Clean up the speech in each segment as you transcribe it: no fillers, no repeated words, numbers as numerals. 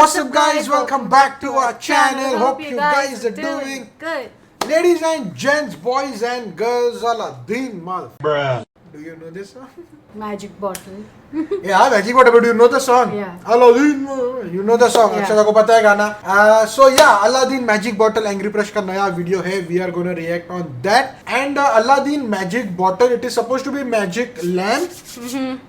What's up guys, welcome back to our channel. Hope you guys are doing good. Ladies and gents, boys and girls, Aladdin Malf. Bruh. Do you know this song? Magic bottle. Yeah, Magic Bottle, do you know the song? Yeah. Aladdin, you know the song. Yeah. अच्छा को पता है गाना. So yeah, Aladdin Magic Bottle Angry Brush का नया video है. We are gonna react on that. And Aladdin Magic Bottle, it is supposed to be magic lamp.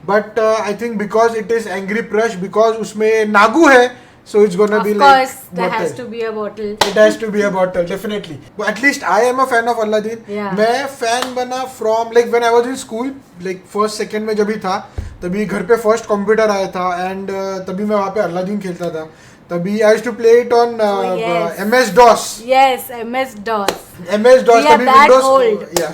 But I think because it is Angry Brush, because उसमें नागू है. So it's gonna be like. Of course, there has to be a bottle. It has to be a bottle, definitely. But at least I am a fan of Aladdin. Yeah. मैं fan बना from like when I was in school, like first second में जब भी था, तभी घर पे first computer आया था and तभी मैं वहाँ पे Aladdin खेलता था. तभी I used to play it on yes. MS DOS. Yes, MS DOS. MS DOS We are तभी that Windows. old. Yeah.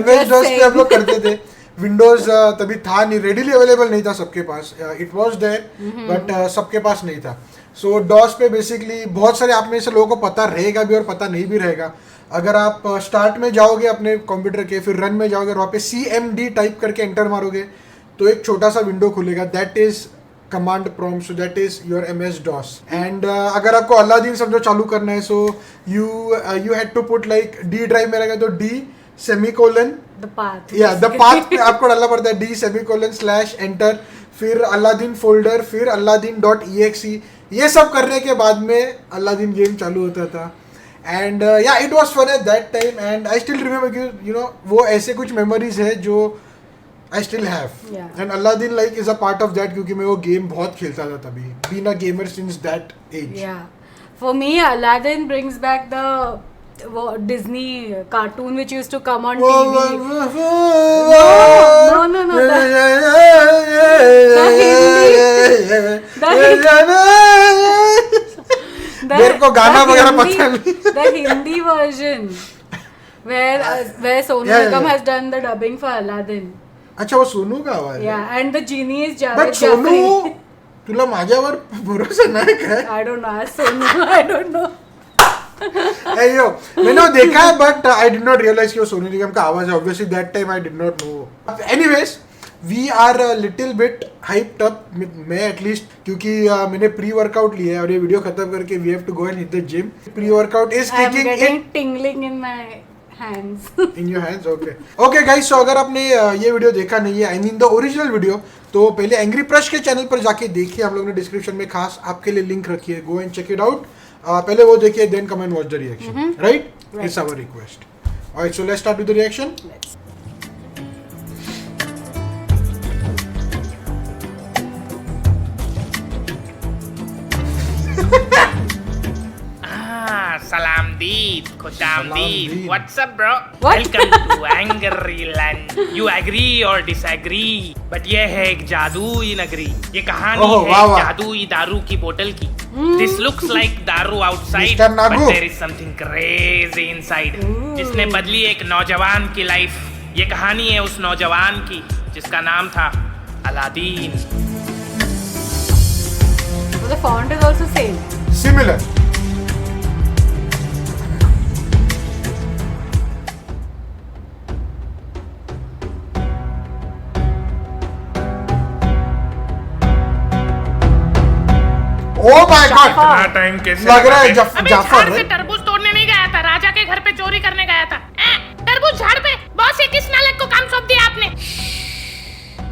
MS DOS पे हम लोग करते थे. विंडोज तभी था नहीं, रेडिली अवेलेबल नहीं था सबके पास. इट वाज देयर बट सबके पास नहीं था. सो डॉस पे बेसिकली बहुत सारे आप में से लोगों को पता रहेगा भी और पता नहीं भी रहेगा. अगर आप स्टार्ट में जाओगे अपने कंप्यूटर के, फिर रन में जाओगे और वहाँ पे CMD टाइप करके एंटर मारोगे तो एक छोटा सा विंडो खुलेगा. That is command prompt, so that is your MS DOS. And अगर आपको अलादीन समझो चालू करना है, so you had to put like D drive में रहेगा तो D semicolon The path. The path पे आपको डालना पड़ता है D सेमीकोलन स्लैश एंटर, फिर अलादीन फोल्डर, फिर Aladdin.exe. ये सब करने के बाद में अलादीन गेम चालू होता था. And yeah it was fun at that time and I still remember, you know वो ऐसे कुछ मेमोरीज है जो I still have. And Aladdin like is a part of that, क्योंकि मैं वो गेम बहुत खेलता था तभी. Being a gamer since that age. Yeah. For me, Aladdin brings back the Disney cartoon which used to come on TV. No. मेरे को गाना वगैरह पता नहीं. The Hindi version where Sonu Nigam has done the dubbing for Aladdin. अच्छा, वो सोनू का आवाज है. Yeah, and the genie is but Javed Sonu, Jafri. तुला माझ्यावर भरोसा नाही काय? I don't know. Ask Sonu. I don't know. अयो, मैंने वो देखा है but I did not realise कि वो सोनू निगम का आवाज है. Obviously that time I did not know. Anyways, we are little bit hyped up, मैं एटलीस्ट, क्योंकि मैंने प्री वर्कआउट लिया है और ये वीडियो खत्म करके we have to go and hit the gym. Pre workout is I am kicking getting tingling in my hands. In your hands. Okay guys, so अगर आपने ये वीडियो देखा नहीं है, I mean the original video, तो पहले angry brush के channel पर जाके देखिए. हम लोग ने डिस्क्रिप्शन में खास आपके लिए लिंक रखी है. Go and check it out. पहले वो देखिए, then come and watch the reaction. Right? It's our request. Alright, so let's start with the reaction. Salamdeep, Khoshamdeep. What's up, bro? What? Welcome to Angry Land. You agree or disagree? But ये है एक जादुई नगरी. ये कहानी ओह, है वाह, वाह. जादुई दारू की बोतल की. This looks like दारू outside, Mr. Nagu. but there is something crazy inside. जिसने बदली एक नौजवान की लाइफ. ये कहानी है उस नौजवान की जिसका नाम था Aladdin. The font is also same. Similar. Oh my God, इतना टाइम कैसे लग रहा है लगा? जाफर झाड़ से है. तरबूज तोड़ने नहीं गया था, राजा के घर पे चोरी करने गया था. तरबूज झाड़ पे. बॉस, ये किस नालक को काम सौंप दिया आपने?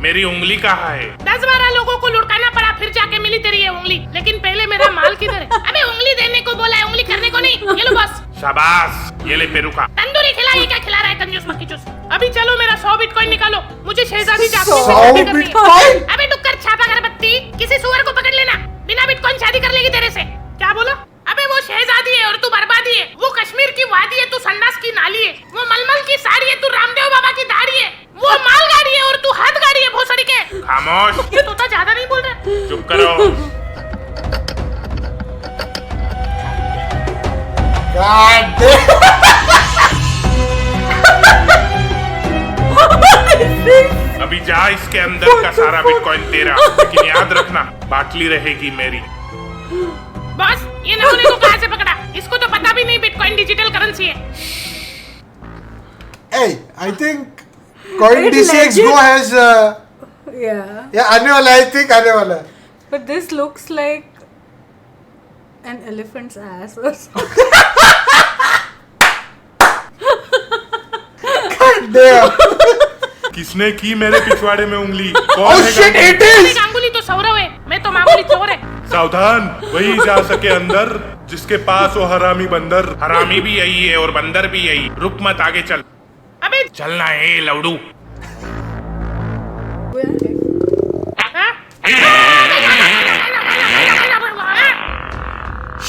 मेरी उंगली कहाँ है? 10-12 लोगों को लुढ़काना पड़ा, फिर जाके मिली तेरी ये उंगली. लेकिन पहले मेरा माल किधर है? अबे उंगली देने को बोला है, उंगली करने को नहीं. ये लो बॉस. शाबाश, ये ले पेरुका. तंदूरी खिला. ये क्या खिला रहा है कंजूस मक्खी चूस? अभी चलो मेरा 100 बिटकॉइन निकालो. मुझे शहजादी जाफरी से 100 शादी करनी है. बिटकॉइन? अबे डुक्कर छापा अगरबत्ती, किसी सुअर को पकड़ लेना. बिना बिटकॉइन शादी कर लेगी तेरे से. क्या बोला? अबे वो शहजादी है और तू बर्बादी है. वो कश्मीर की वादी है, तू संडास की नाली है. वो मलमल की साड़ी है, तू रामदेव बाबा की दाढ़ी है. वो माल गाड़ी है और तू हाथ गाड़ी है भोसड़ी के. खामोश, ये तोता ज्यादा नहीं बोल रहा. चुप करो. God damn. अभी जा, इसके अंदर का सारा बिटकॉइन तेरा, लेकिन याद रखना बाटली रहेगी मेरी. बॉस, ये नमूने को कहाँ से पकड़ा? इसको तो पता भी नहीं बिटकॉइन डिजिटल करेंसी है. Hey, I think CoinDCX Go has Yeah. yeah, आने वाला है, I think आने वाला है. But this looks like an elephant's ass or something. Damn. किसने की मेरे पिछवाड़े में उंगली? Oh कौन है shit, Ganguly? it is. Ganguly तो सौरव है, मैं तो मामूली चोर है। सावधान, वही जा सके अंदर जिसके पास वो हरामी बंदर। हरामी भी यही है और बंदर भी यही। रुक मत, आगे चल। अबे चलना है लवड़ू। हाँ?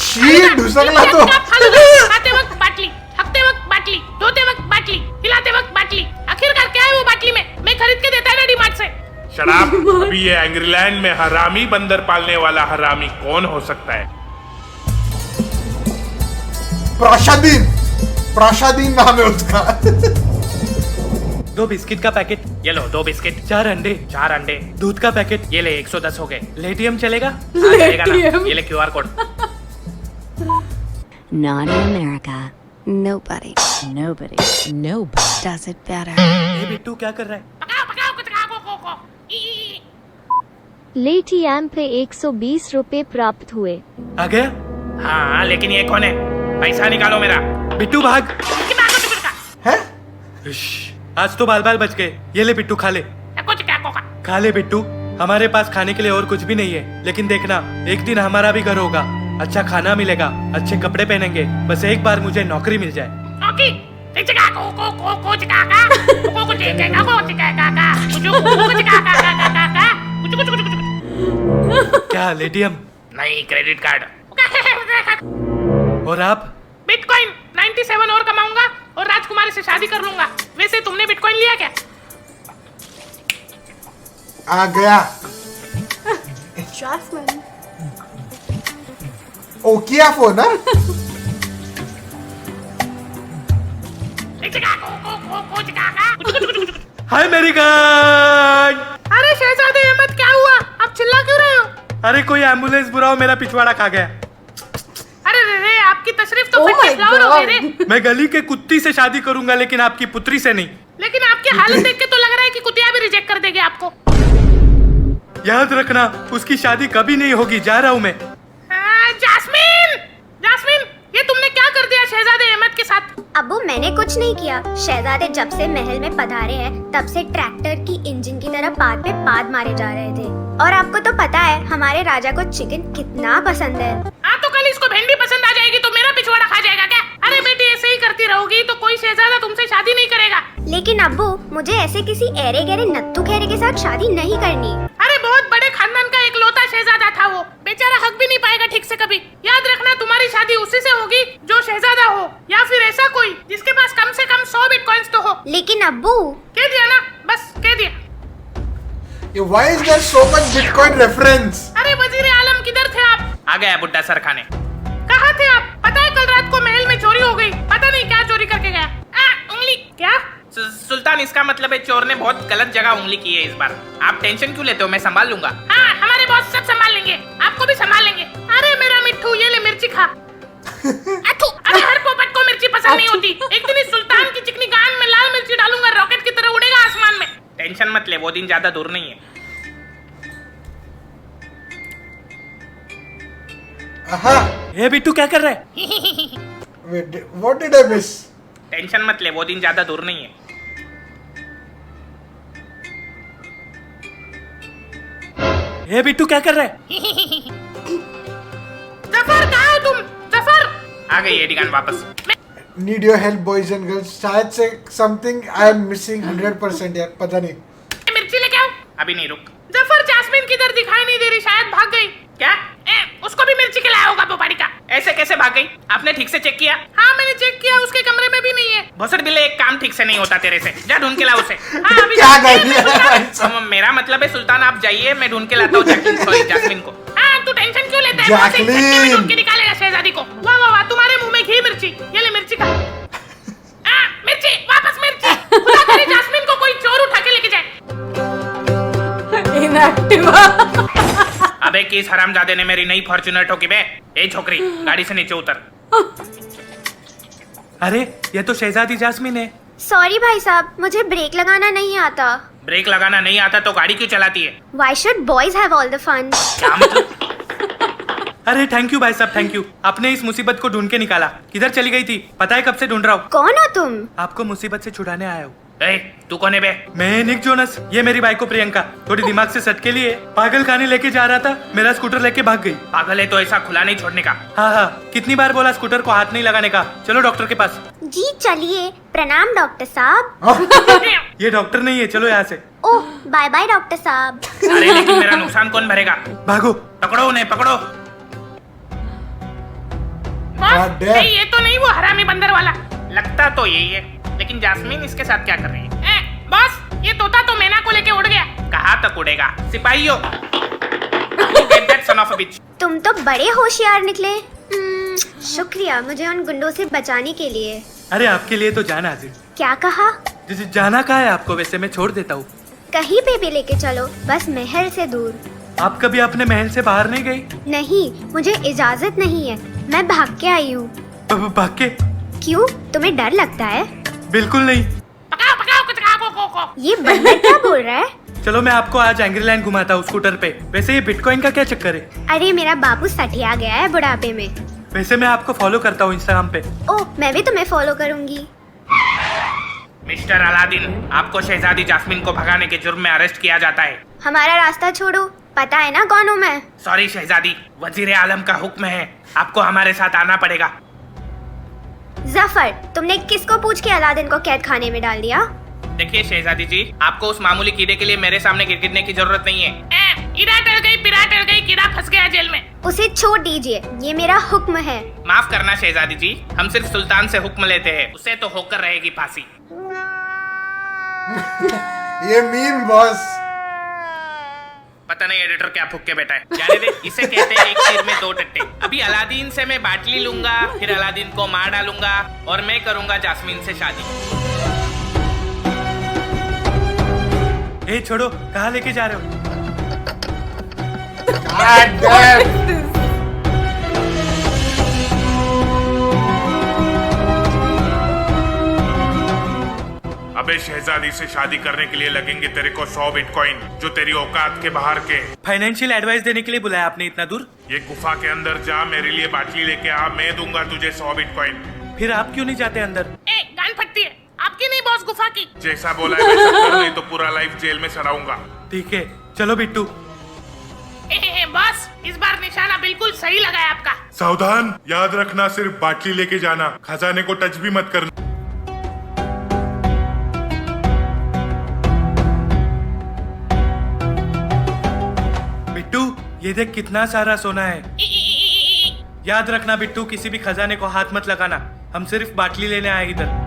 Shit, ढुसकला तो. खाते वक्त बाटली, थकते वक्त बाटली, धोते वक्त बाटली, हिलाते वक्त बाटली। आखिरकार क्या है वो बाटली में? मैं खरीद के देता है ना डीमार्ट से। शराब। अभी ये एंग्रीलैंड में हरामी बंदर पालने वाला हरामी कौन हो सकता है? प्राशादीन नाम है उसका. 2 बिस्किट का पैकेट, ये लो 2 बिस्किट, 4 अंडे, 4 अंडे, दूध का पैकेट, ये ले 110 हो गए। लेटियम चलेगा? हाँ, चलेगा ना? ATM. ये ले QR code. Not in America. Nobody does it better. ए बिट्टू क्या कर रहा है? पकाओ पकाओ कुछ को। ई। लेटीएम पे 120 रुपए प्राप्त हुए। आ गया? हाँ, लेकिन ये कौन है? पैसा निकालो मेरा। बिट्टू भाग। कि भागो चुप का। है? इश, आज तो बाल बच गए। ये ले बिट्टू, खा ले। कुछ क्या को का। खा ले बिट्टू, हमारे पास खाने के लिए और कुछ भी नहीं है, लेकिन देखना एक दिन हमारा भी घर होगा, अच्छा खाना मिलेगा, अच्छे कपड़े पहनेंगे, बस एक बार मुझे नौकरी मिल जाए। ओके। चिका को चिका का। को चिका को चिका का। कुछ चिका का। कुछ। क्या लेटियम? नहीं, क्रेडिट कार्ड। और आप? बिटकॉइन 97 और कमाऊंगा और राजकुमारी से शादी कर लूंगा। वैसे तुमने बिटकॉइन लिया क्या? आ गया. Jasmine. ओकिया फोन ना. हाय मेरी गन। अरे शहजादे अहमद, क्या हुआ? आप चिल्ला क्यों रहे हो? अरे कोई एम्बुलेंस बुलाओ, मेरा पिछवाड़ा खा गया। अरे रे, आपकी तशरीफ तो Oh फिर my फ्लावर हो गई रे। God. मैं गली के कुत्ती से शादी करूंगा, लेकिन आपकी पुत्री से नहीं। लेकिन आपकी हालत देख के तो लग रहा है कि कुतिया भी रिजेक्ट कर देगी आपको। याद रखना, उसकी शादी कभी नहीं होगी। जा रहा हूँ मैं। जास्मीन, जास्मीन, ये तुमने क्या कर दिया शहजादे अहमद के साथ? अब्बू, मैंने कुछ नहीं किया। शहजादे जब से महल में पधारे हैं तब से ट्रैक्टर की इंजन की तरह पाद पे पाद मारे जा रहे थे। और आपको तो पता है हमारे राजा को चिकन कितना पसंद है। हाँ, तो कल इसको भिंडी पसंद आ जाएगी तो मेरा पिछवाड़ा खा जाएगा क्या? अरे बेटी, ऐसे ही करती रहोगी तो कोई शहजादा तुमसे शादी नहीं करेगा। लेकिन अब्बू, मुझे ऐसे किसी एरे गहरे नत्थु खेरे के साथ शादी नहीं करनी। अरे बहुत बड़े खानदान का इकलौता शहजादा था वो, बेचारा हक भी नहीं पाएगा ठीक से कभी। याद रखना, तुम्हारी शादी उसी से होगी जो शहजादा हो, या फिर ऐसा कोई जिसके पास कम से कम 100 बिटकॉइंस तो हो। लेकिन अब्बू, कह दिया ना, बस कह दिया। Why is there so much Bitcoin reference? अरे वजीर आलम, किधर थे आप? आ गया बुड्ढा सर खाने। कहाँ थे आप? पता है कल रात को महल में चोरी हो गई, पता नहीं क्या चोरी करके गया। उंगली क्या? सुल्तान, इसका मतलब है चोर ने बहुत गलत जगह उंगली की है इस बार। आप टेंशन क्यों लेते हो, मैं संभाल लूंगा। हाँ, हमारे बॉस सब संभाल लेंगे, आपको भी संभाल लेंगे। अरे मेरा मिट्ठू, ये ले मिर्ची खा। अरे हर पोपट को मिर्ची पसंद नहीं होती। एक दिन इस सुल्तान की चिकनी गान में लाल मिर्ची डालूंगा, रॉकेट की तरह उड़ेगा आसमान में। टेंशन मत ले, वो दिन ज्यादा दूर नहीं है। ए बिट्टू, क्या कर रहा है? Wait, what did I miss? Tension मत ले, वो दिन ज्यादा दूर नहीं है। ए बिट्टू, क्या कर रहा है? जफर, कहाँ हो तुम? जफर, आ गई एडिगन वापस। Need your help, boys and girls. शायद से something I am missing 100% यार, पता नहीं. मिर्ची लेके आओ। अभी नहीं, रुक। जफर, जास्मीन किधर दिखाई नहीं दे रही, शायद भाग गई। क्या? उसको भी मिर्ची खिलाया होगा बोपाड़ी का। ऐसे कैसे भाग गई? आपने ठीक से चेक किया? हाँ, मैंने चेक किया, उसके कमरे में भी नहीं है। भोसड़ बिल्ले, एक काम ठीक से नहीं होता तेरे से। जा ढूंढ के ला उसे। हाँ, अभी क्या कर दिया? मेरा मतलब है सुल्तान, आप जाइए, मैं ढूंढ के लाता हूँ जास्मीन को। हाँ, तू टेंशन क्यों लेता है? जैकलीन! ढूंढ के निकालेगा शहजादी को। वाह वाह वाह, तुम्हारे मुंह में घी मिर्ची। ये ले मिर्ची खा। मिर्ची, वापस मिर्ची। खुदा करे जास्मीन को कोई चोर उठा के लेके जाए। Inactiva. अबे किस हरामजादे ने मेरी नई फॉर्च्यूनर ठोकी बे? ए छोकरी, गाड़ी से नीचे उतर। अरे ये तो शहजादी जास्मीन है। सॉरी भाई साहब, मुझे ब्रेक लगाना नहीं आता। ब्रेक लगाना नहीं आता तो गाड़ी क्यों चलाती है? Why should boys have all the fun? क्या मतलब? अरे थैंक यू भाई साहब, थैंक यू। आपने इस मुसीबत को ढूंढ के निकाला। किधर चली गई थी पता है, कब से ढूंढ रहा हूँ। कौन हो तुम? आपको मुसीबत से छुड़ाने आया हूँ। ए, तू कौन है बे? मैं निक जोनस, ये मेरी बाइक को प्रियंका। थोड़ी दिमाग से सट के लिए पागल खाने लेके जा रहा था, मेरा स्कूटर लेके भाग गई। पागल है तो ऐसा खुला नहीं छोड़ने का। हाँ, कितनी बार बोला स्कूटर को हाथ नहीं लगाने का। चलो डॉक्टर के पास। जी चलिए। प्रणाम डॉक्टर साहब। ये डॉक्टर नहीं है, चलो यहाँ से। ओह बाय बाय डॉक्टर साहब। अरे लेकिन मेरा नुकसान कौन भरेगा? भागो। पकड़ो उन्हें, पकड़ो। Boss, God damn. नहीं, ये तो नहीं वो हरामी बंदर वाला। लगता तो यही है, लेकिन जास्मीन इसके साथ क्या कर रही है? बॉस, ये तोता तो मैना को लेके उड़ गया। कहाँ तक उड़ेगा? सिपाहियों, you get that son of a bitch. तुम तो बड़े होशियार निकले। शुक्रिया मुझे उन गुंडों से बचाने के लिए। अरे आपके लिए तो जान हाजिर। क्या कहा? जैसे जाना कहा है आपको, वैसे मैं छोड़ देता हूँ। कहीं पे भी लेके चलो, बस महल से दूर। आप कभी अपने महल से बाहर नहीं गई? नहीं, मुझे इजाजत नहीं है। मैं भाग के आई हूँ। भाग के? क्यों, तुम्हें डर लगता है? बिल्कुल नहीं। पकाओ, पकाओ, कुछ खा, को। ये बंदर क्या बोल रहा है? चलो मैं आपको आज एंग्रीलैंड घुमाता हूँ स्कूटर पे। वैसे ये बिटकॉइन का क्या चक्कर है? अरे मेरा बाबू सठिया गया है बुढ़ापे में। वैसे मैं आपको फॉलो करता हूँ इंस्टाग्राम पे। ओह मैं भी तुम्हें फॉलो करूंगी। मिस्टर अलादीन, आपको शहजादी जास्मीन को भगाने के जुर्म में अरेस्ट किया जाता है। हमारा रास्ता छोड़ो, पता है ना कौन हूँ मैं। सॉरी शहजादी, वजीर आलम का हुक्म है, आपको हमारे साथ आना पड़ेगा। जफर, तुमने किसको पूछ के अलादीन को कैद खाने में डाल दिया? देखिए शहजादी जी, आपको उस मामूली कीड़े के लिए मेरे सामने गिरने की जरूरत नहीं है। कीड़ा टल गई, पिरा टल गई, कीड़ा फंस गया जेल में। उसे छोड़ दीजिए, ये मेरा हुक्म है। माफ करना शहजादी जी, हम सिर्फ सुल्तान से हुक्म लेते हैं, उसे तो होकर रहेगी फांसी। ये मीम बॉस। पता नहीं एडिटर क्या फूक के बैठा है। जाने दे, इसे कहते हैं एक तीर में दो टट्टे। अभी अलादीन से मैं बाटली लूंगा, फिर अलादीन को मार डालूंगा और मैं करूंगा जास्मीन से शादी। ए छोड़ो, कहाँ लेके जा रहे हो? God damn. अबे शहजादी से शादी करने के लिए लगेंगे तेरे को 100 बिटकॉइन, जो तेरी औकात के बाहर के। फाइनेंशियल एडवाइस देने के लिए बुलाया आपने इतना दूर? ये गुफा के अंदर जा, मेरे लिए बाटली लेके आ, मैं दूंगा तुझे 100 बिटकॉइन। फिर आप क्यों नहीं जाते अंदर? गान फटती है आपकी नहीं बॉस, गुफा की। जैसा बोला है वैसा कर, नहीं तो पूरा लाइफ जेल में सड़ाऊंगा। ठीक है, चलो बिट्टू। बॉस, इस बार निशाना बिल्कुल सही लगा है आपका। सावधान, याद रखना सिर्फ बाटली लेके जाना, खजाने को टच भी मत करना। बिट्टू, ये देख कितना सारा सोना है। याद रखना बिट्टू, किसी भी खजाने को हाथ मत लगाना। हम सिर्फ बाटली लेने आए इधर।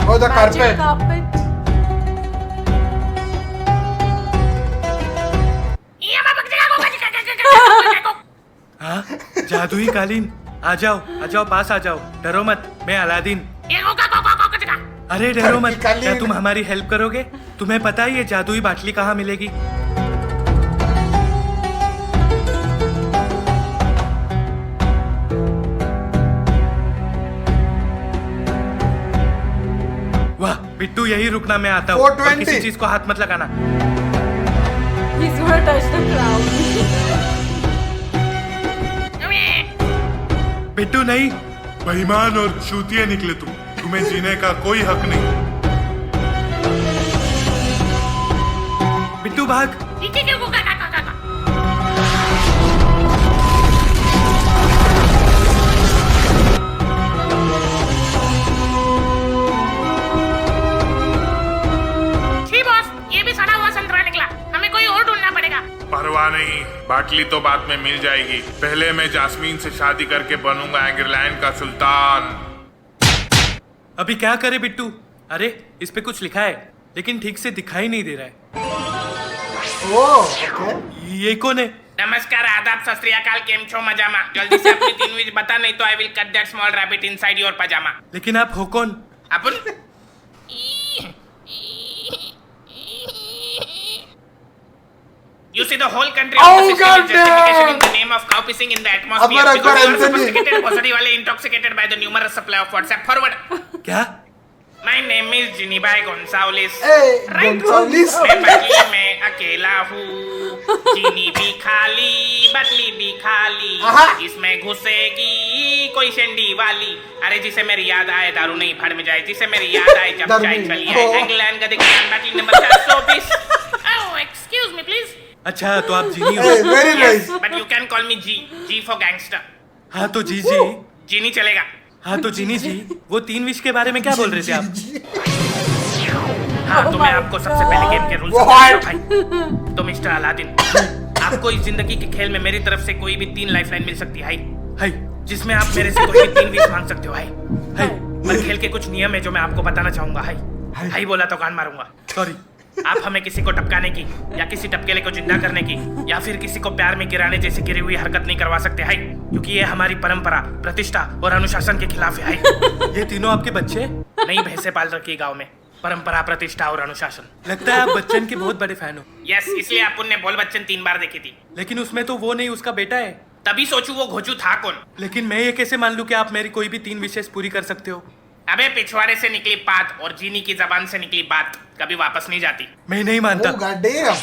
Oh, the carpet. carpet. हाँ, जादुई कालीन। आ जाओ, पास आ जाओ। डरो मत, मैं अलादीन। अरे डरो मत, क्या तुम हमारी हेल्प करोगे? तुम्हें पता है ये जादुई बाटली कहाँ मिलेगी? वाह बिट्टू, यही रुकना, मैं आता हूँ। और 420. किसी चीज को हाथ मत लगाना। He's gonna touch the crowd. Bittu नहीं। बेईमान और चूतिया निकले तुम, तुम्हें जीने का कोई हक नहीं। बिट्टू भाग। परवाह नहीं, बाटली तो बाद में मिल जाएगी। पहले मैं जास्मीन से शादी करके बनूंगा एंग्रीलैंड का सुल्तान। अभी क्या करे बिट्टू? अरे इस पे कुछ लिखा है, लेकिन ठीक से दिखाई नहीं दे रहा है। ओके। ये कौन है? नमस्कार, आदाब, सत श्री अकाल, केम छो मजामा। जल्दी से अपनी 3 विश बता, नहीं तो I will cut that small rabbit inside your pyjama. लेकिन आप हो कौन? अपन You see the whole country of the system is justification in the name of cow pissing in the atmosphere Akbar, because you are Anthony. sophisticated, possibly wale intoxicated by the numerous supply of WhatsApp forward. क्या? My name is Jinibai Gonzalez. Hey, Right. Gonzalez. मैं बाटली में अकेला हूँ, चीनी भी खाली, butterly भी खाली, इसमें घुसेगी कोई शंडी वाली। अरे जिसे मेरी याद आए दारू नहीं भड़ में जाए, जिसे मेरी याद आए जब चाय चली आए, इंग्लैंड का दिग्गज battle number 420। Oh excuse me please. अच्छा तो आप जीनी हो? Very nice. But you can call me G for gangster. हाँ तो जी जीनी चलेगा। हाँ तो जीनी जी, वो 3 विश के बारे में क्या बोल रहे थे आप? हाँ तो मैं आपको सबसे पहले गेम के रूल्स बताऊं भाई। तो मिस्टर अलादीन, आपको इस जिंदगी के खेल में मेरी तरफ से कोई भी 3 लाइफलाइन मिल सकती है हाय जिसमें आप मेरे से कोई भी 3 विश मांग सकते हो हाय। पर खेल के कुछ नियम है जो मैं आपको बताना चाहूंगा हाय बोला तो कान मारूंगा। सॉरी। आप हमें किसी को टपकाने की या किसी टपकेले को जिंदा करने की या फिर किसी को प्यार में गिराने जैसी गिरी हुई हरकत नहीं करवा सकते हाय, क्योंकि ये हमारी परंपरा, प्रतिष्ठा और अनुशासन के खिलाफ है हाय। ये तीनों आपके बच्चे? नई भैंसे पाल रखी गांव में, परंपरा, प्रतिष्ठा और अनुशासन। लगता है आप बच्चन के बहुत बड़े फैन हो। यस, इसलिए अपुन ने बोल बच्चन 3 बार देखी थी। लेकिन उसमें तो वो नहीं, उसका बेटा है। तभी सोचू वो घोचू था कौन। लेकिन मैं ये कैसे मान लूं कि आप मेरी कोई भी 3 विशेष पूरी कर सकते हो? अबे पिछवाड़े से निकली बात और जीनी की जबान से निकली बात कभी वापस नहीं जाती। मैं नहीं मानता। Oh, God damn.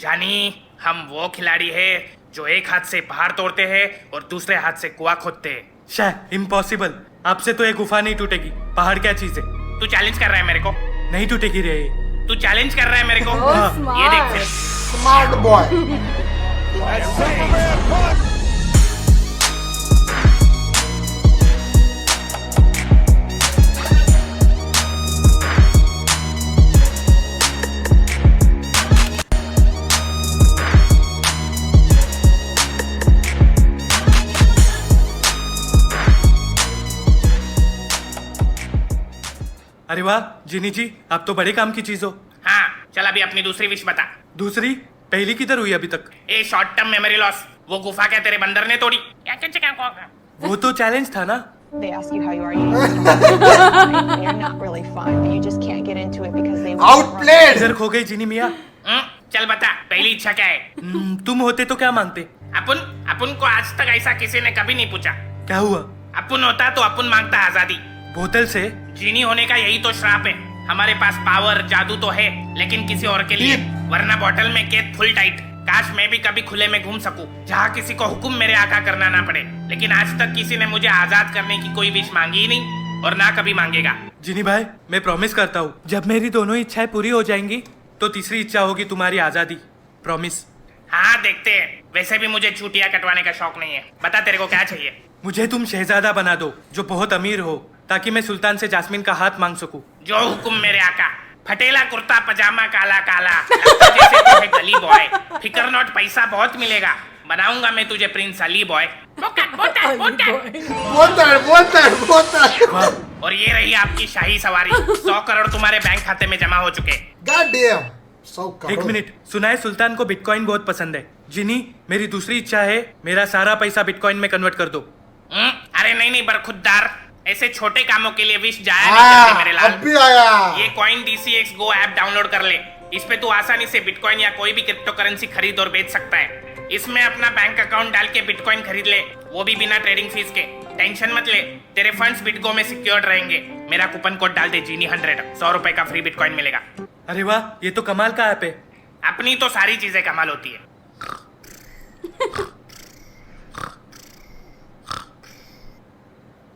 जानी, हम वो खिलाड़ी है जो एक हाथ से पहाड़ तोड़ते हैं और दूसरे हाथ से कुआं खोदते हैं। शायद इम्पॉसिबल। आपसे तो एक गुफा नहीं टूटेगी। पहाड़ क्या चीज है? तू चैलेंज कर रहा है मेरे को? नहीं टूटेगी रे। तू चैलेंज कर रहा है मेरे को? Oh, ये देख फिर। Smart boy. अरे वाह जिनी जी, आप तो बड़े काम की चीज हो। हाँ चल अभी अपनी दूसरी विश बता। दूसरी? पहली किधर हुई अभी तक? ए शॉर्ट टर्म मेमोरी लॉस, वो गुफा क्या तेरे बंदर ने तोड़ी? वो तो चैलेंज था ना। They ask you how you are, you just you're not really fine, but you just can't get into it because they Outplayed. इधर खो गई जिनी मिया। चल बता, पहली इच्छा क्या है? तुम होते तो क्या मांगते? अपुन को आज तक ऐसा किसी ने कभी नहीं पूछा। क्या हुआ? अपुन होता तो अपुन मांगता आजादी। बोतल से? जीनी होने का यही तो श्राप है। हमारे पास पावर जादू तो है लेकिन किसी और के लिए, वरना बोतल में कैद फुल टाइट। काश मैं भी कभी खुले में घूम सकूं जहाँ किसी को हुक्म मेरे आका करना ना पड़े, लेकिन आज तक किसी ने मुझे आजाद करने की कोई विश मांगी ही नहीं और ना कभी मांगेगा। जिनी भाई मैं प्रॉमिस करता हूँ, जब मेरी दोनों इच्छाएं पूरी हो जाएंगी तो तीसरी इच्छा होगी तुम्हारी आजादी। प्रॉमिस। हाँ देखते हैं। वैसे भी मुझे चूटियां कटवाने का शौक नहीं है। बता तेरे को क्या चाहिए? मुझे तुम शहजादा बना दो जो बहुत अमीर हो, ताकि मैं सुल्तान से जास्मीन का हाथ मांग सकूं। जो हुक्म मेरे आका। फटेला कुर्ता पजामा काला काला, लगता जैसे तू है गली बॉय। फिकर नॉट, पैसा बहुत मिलेगा, बनाऊंगा मैं तुझे प्रिंस अली बॉय। और ये रही आपकी शाही सवारी। 100 करोड़ तुम्हारे बैंक खाते में जमा हो चुके। God damn. 100 करोड़। एक मिनट, सुना है सुल्तान को बिटकॉइन बहुत पसंद है। जिनी मेरी दूसरी इच्छा है, मेरा सारा पैसा बिटकॉइन में कन्वर्ट कर दो। अरे नहीं बरखुद्दार, ऐसे छोटे कामों के लिए विश जाया नहीं करते मेरे लाल। अब भी आया। ये coin DCX Go app download कर ले। इस पे तू आसानी से बिटकॉइन या कोई भी क्रिप्टो करेंसी खरीद और बेच सकता है। इसमें अपना बैंक अकाउंट डाल के बिटकॉइन खरीद ले, वो भी बिना ट्रेडिंग फीस के। टेंशन मत ले, तेरे फंड्स बिटगो में सिक्योर्ड रहेंगे। मेरा कूपन कोड डाल दे जीनी 100, 100 रुपए का फ्री बिटकॉइन मिलेगा। अरे वाह, ये तो कमाल का ऐप है। अपनी तो सारी चीजें कमाल होती है।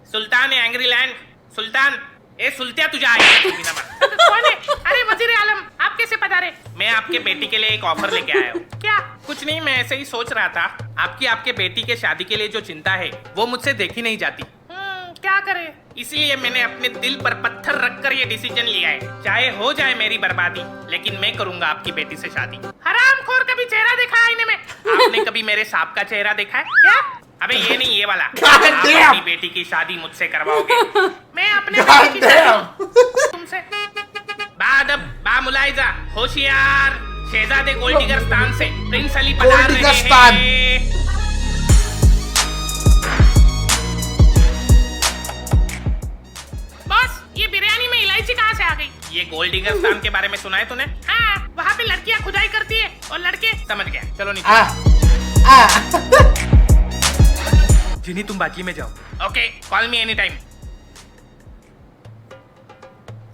सुल्तान है एंग्री लैंड। सुल्तान, ए सुल्तिया तुझा कौन है? अरे वजीर आलम, आप कैसे पधारे? मैं आपके बेटी के लिए एक ऑफर लेके आया हूँ। क्या? कुछ नहीं, मैं ऐसे ही सोच रहा था आपके बेटी के शादी के लिए जो चिंता है वो मुझसे देखी नहीं जाती। क्या करे, इसलिए मैंने अपने दिल पर पत्थर रखकर ये डिसीजन लिया है। चाहे हो जाए मेरी बर्बादी, लेकिन मैं करूंगा आपकी बेटी से शादी। हरामखोर, कभी चेहरा देखा आईने में? आपने कभी मेरे सांप का चेहरा देखा है क्या? अबे ये नहीं, ये वाला। आप अपनी बेटी की शादी मुझसे करवाओगे। मैं अपने बेटी की शादी तुमसे। बा मुलाइजा, होशियार, शहजादे गोल्डिगरस्तान से प्रिंस अली पधार रहे हैं। बॉस, ये बिरयानी में इलायची कहाँ से आ गई? ये गोल्डिगरस्तान के बारे में सुना है तूने? हाँ, वहाँ पे लड़कियाँ खुदाई करती है और लड़के। समझ गया, चलो नीचे। जिनी तुम बाकी में जाओ। Okay, call me any time.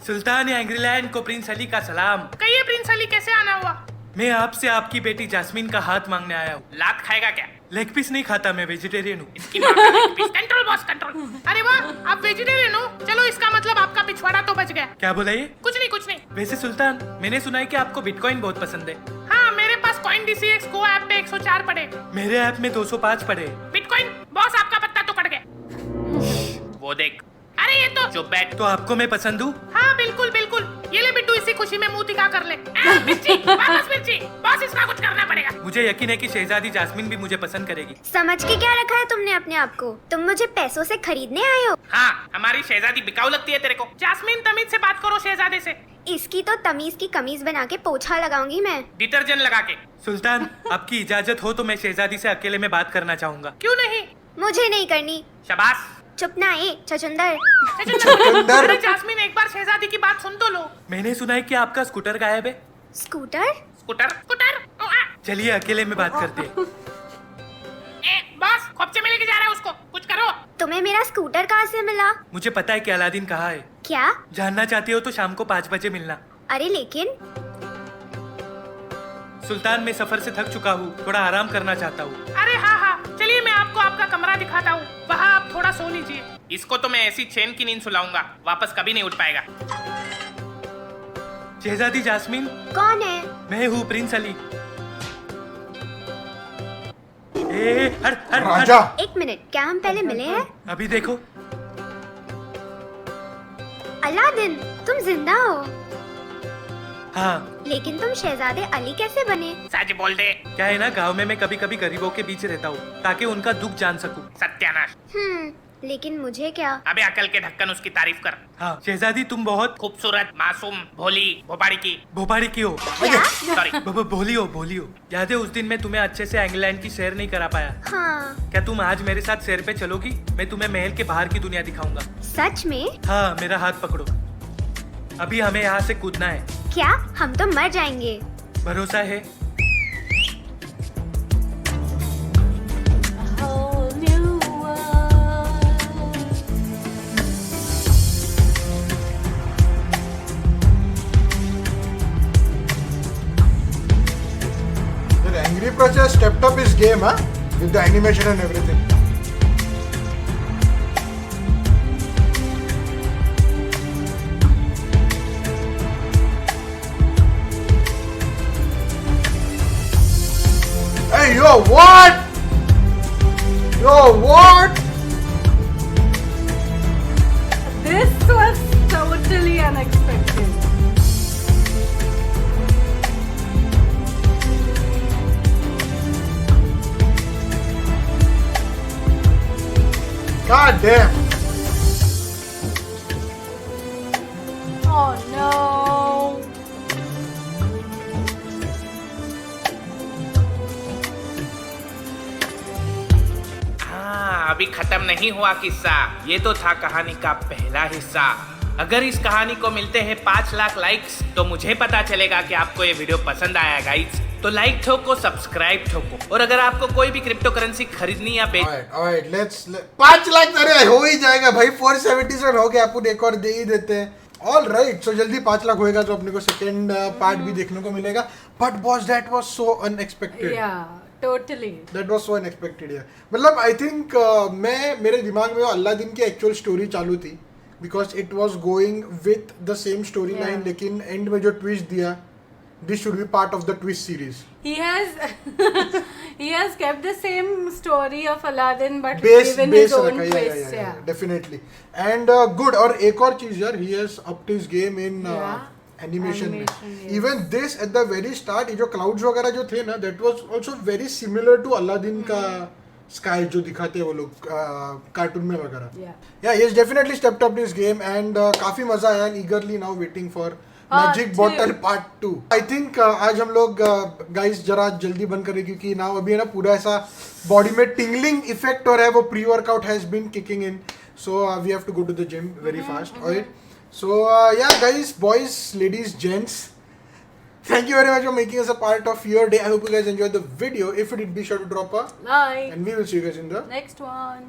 सुल्तान एंग्रीलैंड को प्रिंस अली का सलाम। कहिए प्रिंस अली कैसे आना हुआ? मैं आपसे आपकी बेटी जास्मीन का हाथ मांगने आया हूँ। लात खाएगा क्या? लेग पीस नहीं खाता, मैं वेजिटेरियन हूँ। इसकी माँ का leg piece। Control boss control. अरे वाह, आप वेजिटेरियन हो? चलो इसका मतलब आपका पिछवाड़ा तो बच गया। क्या बोला ये? कुछ नहीं कुछ नहीं। वैसे सुल्तान, मैंने सुना है कि आपको बिटकॉइन बहुत पसंद है। हाँ, मेरे पास कॉइन DCX गो ऐप पे 104 पड़े। मेरे ऐप में 205 पड़े। बिटकॉइन बॉस आपका पत्ता तो कट गया। वो देख। अरे ये तो चुप बैठ। तो आपको मैं पसंद हूँ? हाँ बिल्कुल बिल्कुल। ये ले बिट्टू, इसी खुशी में मुंह दिखा कर ले। मिर्ची, वापस मिर्ची। बॉस इसका कुछ करना पड़ेगा। मुझे यकीन है कि शहजादी जास्मीन भी मुझे पसंद करेगी। समझ के क्या रखा है तुमने अपने आप को? तुम मुझे पैसों से खरीदने आए हो? हाँ, हमारी शहजादी बिकाऊ लगती है तेरे को। जास्मीन तमीज से बात करो शहजादे से। इसकी तो तमीज की कमीज बना के पोछा लगाऊंगी मैं। डिटर्जेंट लगा के। सुल्तान, आपकी इजाजत हो तो मैं शहजादी से अकेले में बात करना चाहूंगा। क्यों नहीं? मुझे नहीं करनी। शाबाश। चुप ना ए छछुंदर। अरे जास्मीन, एक बार शहजादी की बात सुन तो लो। मैंने सुना है कि आपका स्कूटर गायब है। स्कूटर? Scooter scooter. चलिए अकेले में बात करते हैं। बॉस, खोपचे में लेके जा रहा है उसको, कुछ करो। तुम्हें मेरा स्कूटर कहाँ से मिला? मुझे पता है कि अलादीन कहाँ है। क्या? जानना चाहती हो तो शाम को 5 बजे मिलना। अरे लेकिन सुल्तान, मैं सफर से थक चुका हूँ, थोड़ा आराम करना चाहता हूँ। अरे हाँ हाँ, चलिए मैं आपको आपका कमरा दिखाता हूँ, वहाँ आप थोड़ा सो लीजिए। इसको तो मैं ऐसी चैन की नींद सुलाऊंगा, वापस कभी नहीं उठ पाएगा। शहजादी जास्मीन। कौन है? मैं हूँ प्रिंस अली। हट हट राजा। हट। एक मिनट, क्या हम पहले मिले हैं? अभी देखो। अलादीन, तुम जिंदा हो? हाँ। लेकिन तुम शहजादे अली कैसे बने? सच बोल दे। क्या है ना, गांव में मैं कभी कभी गरीबों के बीच रहता हूँ ताकि उनका दुख जान सकूं। सत्यानाश। लेकिन मुझे क्या? अबे अकल के ढक्कन उसकी तारीफ कर। हाँ शहजादी, तुम बहुत खूबसूरत, मासूम, भोली, भोपाड़ी की हो। क्या? सॉरी। भोली हो। याद है उस दिन मैं तुम्हें अच्छे से इंग्लैंड की सैर नहीं करा पाया? हाँ। क्या तुम आज मेरे साथ सैर पे चलोगी? मैं तुम्हें महल के बाहर की दुनिया दिखाऊंगा। सच में? हाँ, मेरा हाथ पकड़ो। अभी हमें यहाँ से कूदना है। क्या? हम तो मर जाएंगे। भरोसा है? Angry Birds has stepped up his game, huh? With the animation and everything. Hey, yo, what? This was totally unexpected. God damn. Oh no. हाँ, अभी खत्म नहीं हुआ किस्सा। ये तो था कहानी का पहला हिस्सा। अगर इस कहानी को मिलते हैं 5 लाख लाइक्स तो मुझे पता चलेगा कि आपको ये वीडियो पसंद आया गाइस। तो लाइक ठोको, सब्सक्राइब ठोको, और अगर आपको कोई भी क्रिप्टो करेंसी खरीदनी या बेच। Alright, let's 5 लाख अरे हो ही जाएगा भाई। 477 हो गया, अपन एक और दे ही देते हैं। ऑल राइट, सो जल्दी 5 लाख होएगा तो अपने को सेकेंड पार्ट भी देखने को मिलेगा। But boss, that was so unexpected. Yeah, totally. That was so unexpected यार। मतलब आई थिंक मेरे दिमाग में अलादीन की एक्चुअल स्टोरी चालू थी, because it was going with the same story line, लेकिन एंड में जो ट्विस्ट दिया, this should be part of the twist series. He has kept the same story of Aladdin but Base given his own रखा, twist. yeah, definitely. And good. और एक और चीज यार, he has upped his game in animation में. yes. Even this at the very start, ये जो clouds वगैरह जो थे ना, that was also very similar to Aladdin का sky जो दिखाते हैं वो लोग कार्टून में वगैरह. Yeah, he has definitely stepped up his game and काफी मजा आया, and eagerly now waiting for magic bottle part 2. I think आज हम लोग गाइस जरा जल्दी बंद करें, क्योंकि ना अभी है ना पूरा ऐसा बॉडी में टिंगलिंग इफेक्ट हो रहा है. वो pre workout has been kicking in, so we have to go to the gym very fast. Alright, so yeah guys, boys, ladies, gents, thank you very much for making us a part of your day. I hope you guys enjoyed the video. If you did, be sure to drop a Like. and we will see you guys in the Next one.